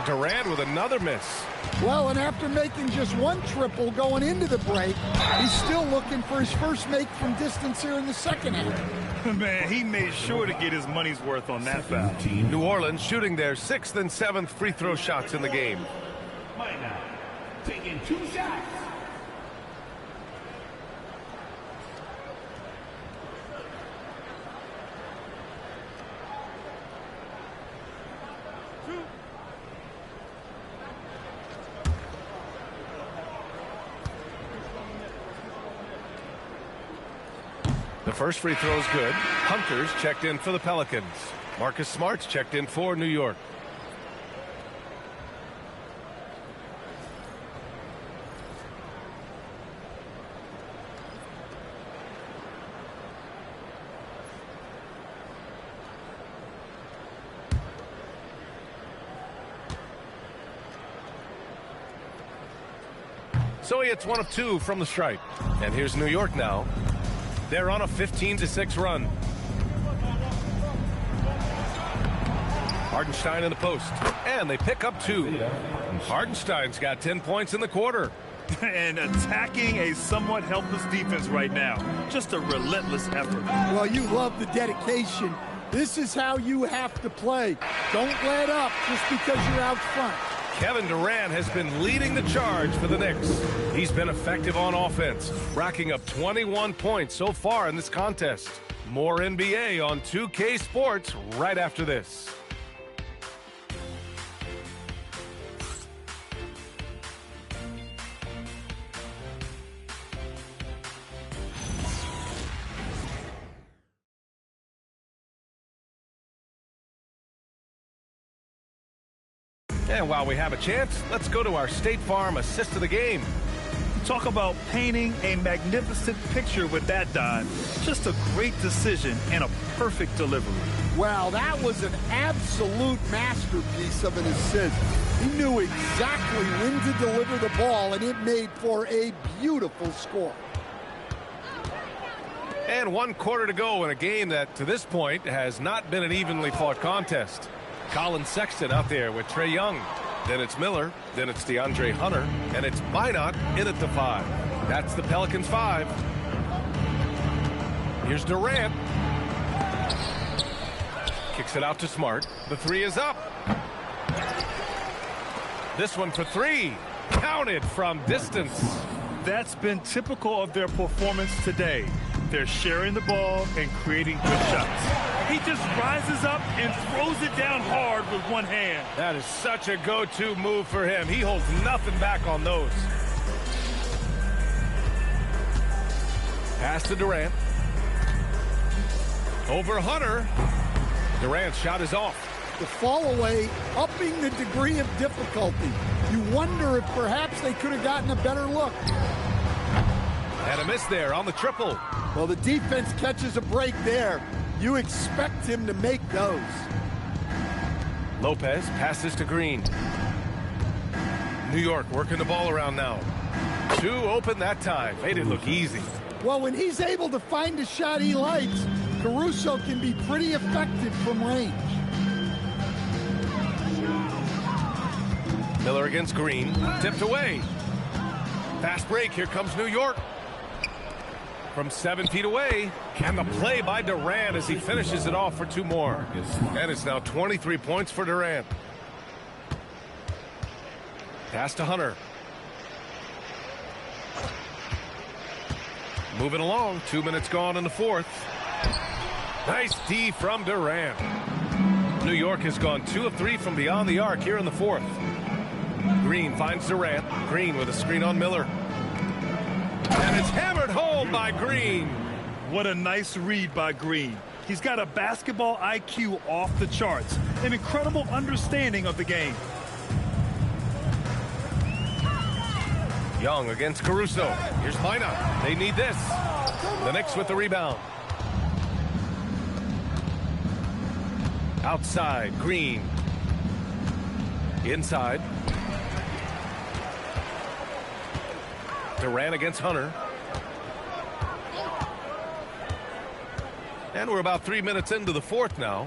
Durant with another miss. Well, and after making just one triple going into the break, he's still looking for his first make from distance here in the second half. Man, he made sure to get his money's worth on that foul. New Orleans shooting their 6th and 7th free throw shots in the game. Minor taking 2 shots. The first free throw is good. Hunter's checked in for the Pelicans. Marcus Smart's checked in for New York. So he hits 1 of 2 from the stripe. And here's New York now. They're on a 15-6 run. Hardenstein in the post. And they pick up 2. Hardenstein's got 10 points in the quarter. And attacking a somewhat helpless defense right now. Just a relentless effort. Well, you love the dedication. This is how you have to play. Don't let up just because you're out front. Kevin Durant has been leading the charge for the Knicks. He's been effective on offense, racking up 21 points so far in this contest. More NBA on 2K Sports right after this. And while we have a chance, let's go to our State Farm assist of the game. Talk about painting a magnificent picture with that dive. Just a great decision and a perfect delivery. Wow, that was an absolute masterpiece of an assist. He knew exactly when to deliver the ball, and it made for a beautiful score. And 1 quarter to go in a game that, to this point, has not been an evenly fought contest. Colin Sexton out there with Trae Young. Then it's Miller. Then it's DeAndre Hunter. And it's Minot in at the 5. That's the Pelicans 5. Here's Durant. Kicks it out to Smart. The 3 is up. This one for 3. Counted from distance. That's been typical of their performance today. They're sharing the ball and creating good shots. He just rises up and throws it down hard with one hand. That is such a go-to move for him. He holds nothing back on those. Pass to Durant. Over Hunter. Durant's shot is off. The fall away, upping the degree of difficulty. You wonder if perhaps they could have gotten a better look. And a miss there on the triple. Well, the defense catches a break there. You expect him to make those. Lopez passes to Green. New York working the ball around now. 2 open that time. Made it look easy. Well, when he's able to find a shot he likes, Caruso can be pretty effective from range. Miller against Green. Tipped away. Fast break. Here comes New York. from 7 feet away. And the play by Durant as he finishes it off for 2 more. And it's now 23 points for Durant. Pass to Hunter. Moving along, 2 minutes gone in the fourth. Nice D from Durant. New York has gone 2 of 3 from beyond the arc here in the fourth. Green finds Durant. Green with a screen on Miller. And it's hammered home by Green. What a nice read by Green. He's got a basketball IQ off the charts. An incredible understanding of the game. Young against Caruso. Here's Mina. They need this. The Knicks with the rebound. Outside, Green. Inside. Durant against Hunter. And we're about 3 minutes into the fourth now.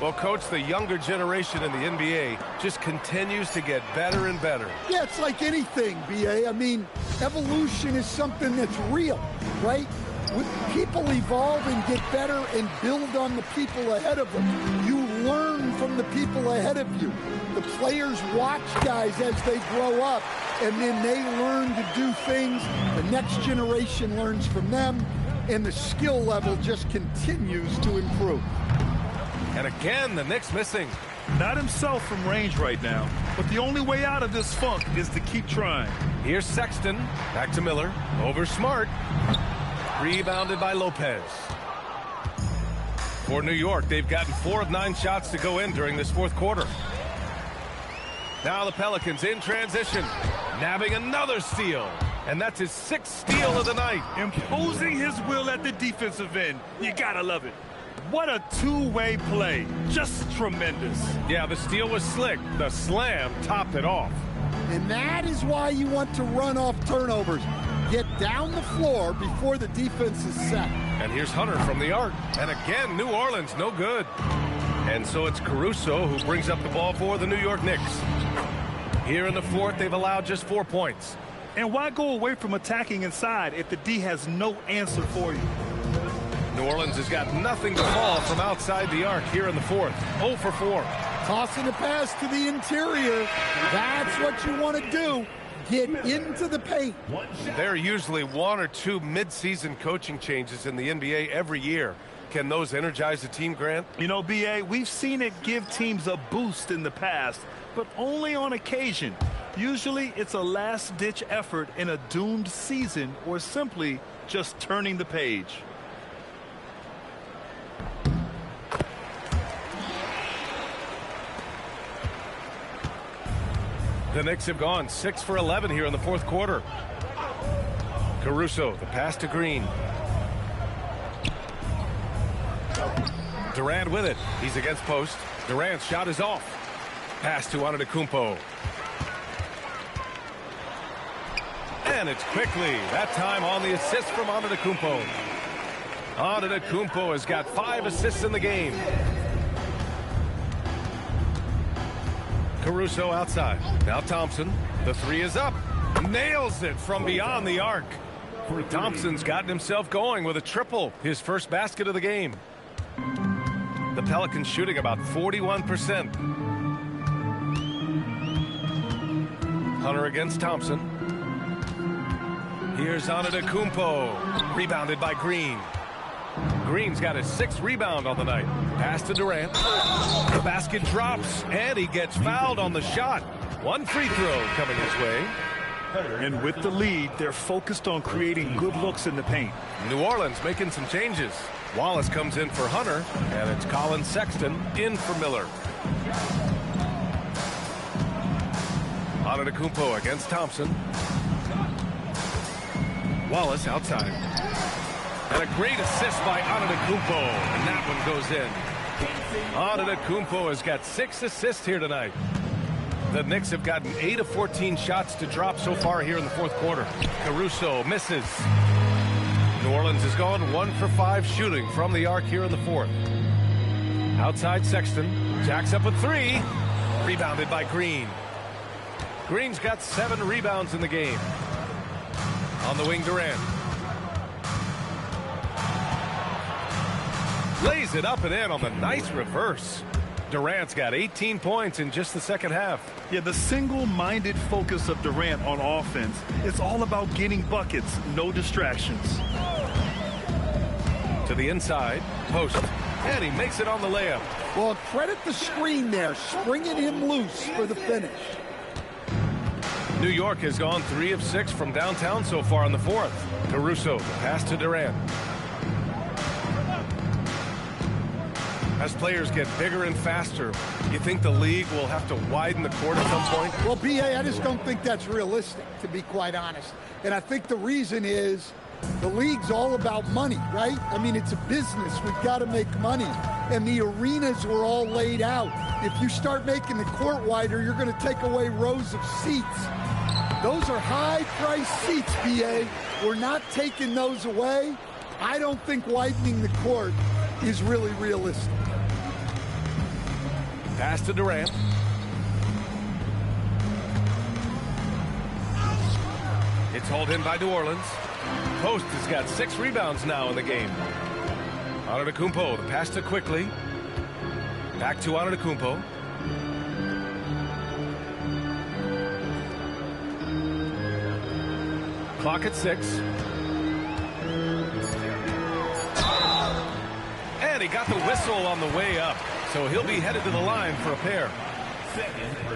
Well, Coach, the younger generation in the NBA just continues to get better and better. Yeah, it's like anything, B.A. I mean, evolution is something that's real, right? When people evolve and get better and build on the people ahead of them. You learn from the people ahead of you. The players watch guys as they grow up, and then they learn to do things. The next generation learns from them, and the skill level just continues to improve. And again, the Knicks missing. Not himself from range right now, but the only way out of this funk is to keep trying. Here's Sexton. Back to Miller. Over Smart. Rebounded by Lopez. For New York, they've gotten 4 of 9 shots to go in during this fourth quarter. Now the Pelicans in transition. Nabbing another steal. And that's his 6th steal of the night. Imposing his will at the defensive end. You gotta love it. What a two-way play. Just tremendous. Yeah, the steal was slick. The slam topped it off. And that is why you want to run off turnovers. Get down the floor before the defense is set. And here's Hunter from the arc. And again, New Orleans, no good. And so it's Caruso who brings up the ball for the New York Knicks. Here in the fourth, they've allowed just 4 points. And why go away from attacking inside if the D has no answer for you? New Orleans has got nothing to fall from outside the arc here in the fourth. 0 for 4. Tossing a pass to the interior. That's what you want to do. Get into the paint. There are usually 1 or 2 mid-season coaching changes in the NBA every year. Can those energize the team, Grant? You know, B.A., we've seen it give teams a boost in the past, but only on occasion. Usually it's a last-ditch effort in a doomed season or simply just turning the page. The Knicks have gone 6 for 11 here in the fourth quarter. Caruso, the pass to Green. Durant with it. He's against post. Durant's shot is off. Pass to Antetokounmpo. And it's quickly. That time on the assist from Antetokounmpo. Antetokounmpo has got 5 assists in the game. Caruso outside. Now Thompson. The 3 is up. Nails it from beyond the arc. Thompson's gotten himself going with a triple. His first basket of the game. The Pelicans shooting about 41%. Hunter against Thompson. Here's Antetokounmpo. Rebounded by Green. Green's got his 6th rebound on the night. Pass to Durant. The basket drops, and he gets fouled on the shot. 1 free throw coming his way. And with the lead, they're focused on creating good looks in the paint. New Orleans making some changes. Wallace comes in for Hunter, and it's Colin Sexton in for Miller. Antetokounmpo against Thompson. Wallace outside. And a great assist by Antetokounmpo, and that one goes in. Antetokounmpo has got 6 assists here tonight. The Knicks have gotten 8 of 14 shots to drop so far here in the fourth quarter. Caruso misses. New Orleans has gone 1 for 5 shooting from the arc here in the fourth. Outside Sexton. Jacks up a 3. Rebounded by Green. Green's got 7 rebounds in the game. On the wing, Durant. Lays it up and in on the nice reverse. Durant's got 18 points in just the second half. Yeah, the single-minded focus of Durant on offense, it's all about getting buckets, no distractions. To the inside, post, and he makes it on the layup. Well, credit the screen there, springing him loose for the finish. New York has gone 3 of 6 from downtown so far in the fourth. Caruso, pass to Durant. As players get bigger and faster, you think the league will have to widen the court at some point? Well, B.A., I just don't think that's realistic, to be quite honest. And I think the reason is the league's all about money, right? I mean, it's a business. We've got to make money. And the arenas were all laid out. If you start making the court wider, you're going to take away rows of seats. Those are high-priced seats, B.A. We're not taking those away. I don't think widening the court is really realistic. Pass to Durant. It's hauled in by New Orleans. Post has got 6 rebounds now in the game. Antetokounmpo, the pass to Quickly. Back to Antetokounmpo. Clock at 6. And he got the whistle on the way up. So he'll be headed to the line for a pair.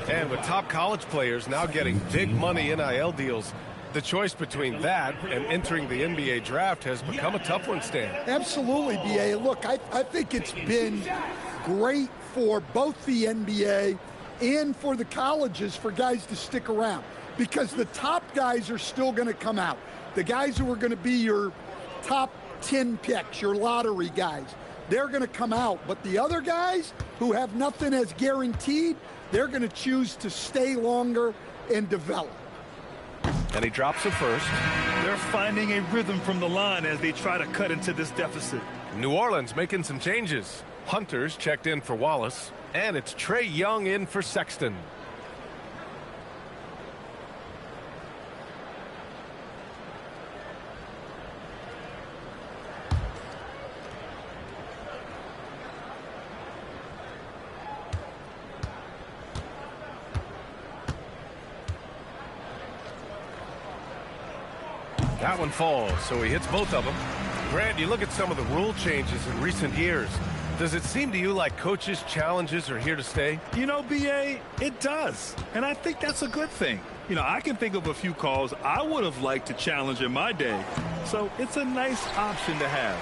And with top college players now getting big money NIL deals, the choice between that and entering the NBA draft has become a tough one, Stan. Absolutely, B.A. Look, I think it's been great for both the NBA and for the colleges for guys to stick around because the top guys are still going to come out. The guys who are going to be your top 10 picks, your lottery guys, they're going to come out. But the other guys who have nothing as guaranteed, they're going to choose to stay longer and develop. And he drops it first. They're finding a rhythm from the line as they try to cut into this deficit. New Orleans making some changes. Hunter's checked in for Wallace. And it's Trae Young in for Sexton. That one falls, so he hits both of them. Grant, you look at some of the rule changes in recent years. Does it seem to you like coaches' challenges are here to stay? You know, B.A., it does. And I think that's a good thing. You know, I can think of a few calls I would have liked to challenge in my day. So it's a nice option to have.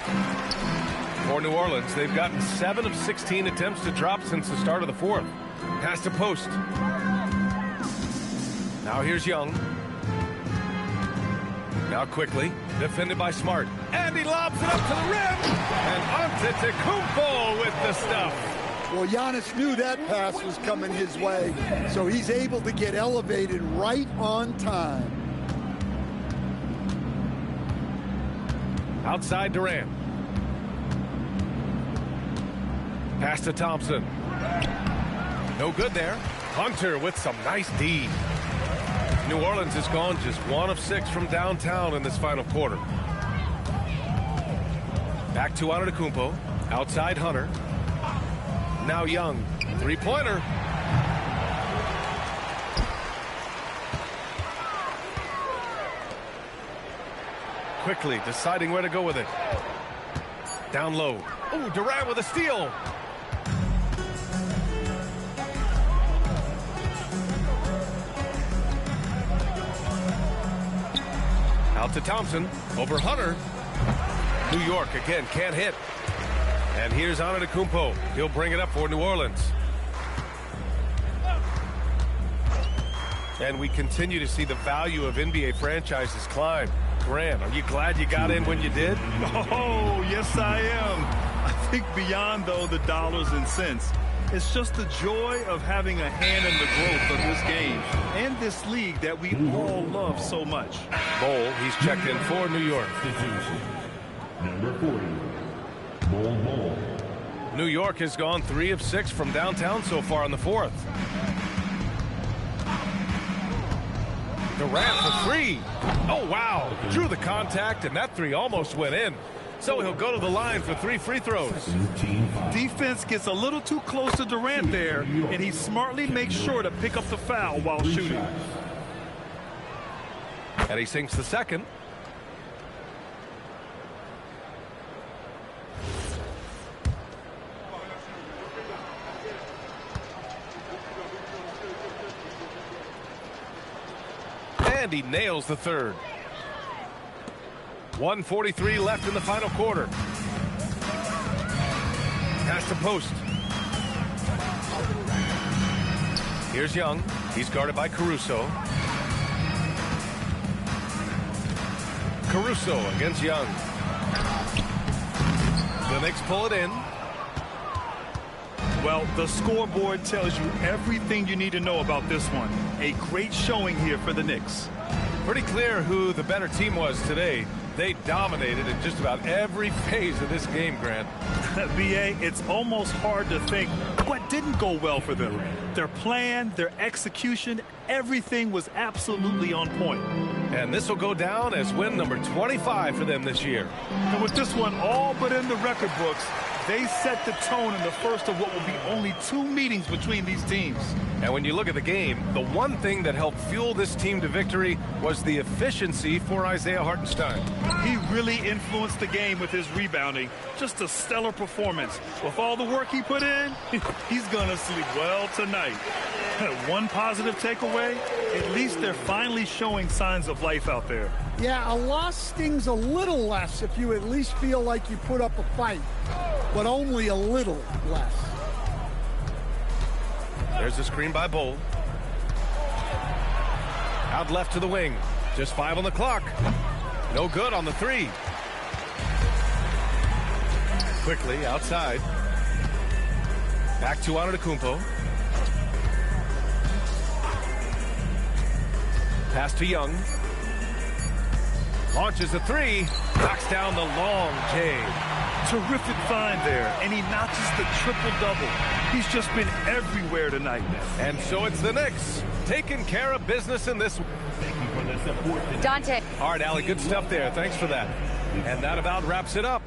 For New Orleans, they've gotten 7 of 16 attempts to drop since the start of the fourth. Pass to Post. Now here's Young. Now Quickly, defended by Smart. And he lobs it up to the rim. And Antetokounmpo with the stuff. Well, Giannis knew that pass was coming his way, so he's able to get elevated right on time. Outside Durant. Pass to Thompson. No good there. Hunter with some nice D. New Orleans has gone just 1 of 6 from downtown in this final quarter. Back to Antetokounmpo. Outside Hunter. Now Young. Three-pointer. Quickly deciding where to go with it. Down low. Oh, Durant with a steal. Out to Thompson, over Hunter. New York again can't hit. And here's Antetokounmpo. He'll bring it up for New Orleans. And we continue to see the value of NBA franchises climb. Grant, are you glad you got in when you did? Oh, yes, I am. I think beyond, though, the dollars and cents, it's just the joy of having a hand in the growth of this game and this league that we all love so much. Bol, he's checked in for New York. Number 40, Bol. New York has gone 3 of 6 from downtown so far in the fourth. Durant for three. Oh, wow. Drew the contact, and that three almost went in. So he'll go to the line for 3 free throws. Defense gets a little too close to Durant there, and he smartly makes sure to pick up the foul while shooting. And he sinks the second. And he nails the third. 1:43 left in the final quarter. Pass to post. Here's Young. He's guarded by Caruso. Caruso against Young. The Knicks pull it in. Well, the scoreboard tells you everything you need to know about this one. A great showing here for the Knicks. Pretty clear who the better team was today. They dominated in just about every phase of this game, Grant. B.A., it's almost hard to think what didn't go well for them. Their plan, their execution, everything was absolutely on point. And this will go down as win number 25 for them this year. And with this one all but in the record books, they set the tone in the first of what will be only 2 meetings between these teams. And when you look at the game, the one thing that helped fuel this team to victory was the efficiency for Isaiah Hartenstein. He really influenced the game with his rebounding. Just a stellar performance. With all the work he put in, he's going to sleep well tonight. One positive takeaway, at least they're finally showing signs of life out there. Yeah, a loss stings a little less if you at least feel like you put up a fight, but only a little less. There's the screen by Bold. Out left to the wing. Just 5 on the clock. No good on the 3. Quickly outside. Back to Antetokounmpo. Pass to Young. Launches a 3. Knocks down the long J. Terrific find there, and he notches the triple-double. He's just been everywhere tonight. And so it's the Knicks taking care of business in this one. Dante. All right, Allie, good stuff there. Thanks for that. And that about wraps it up.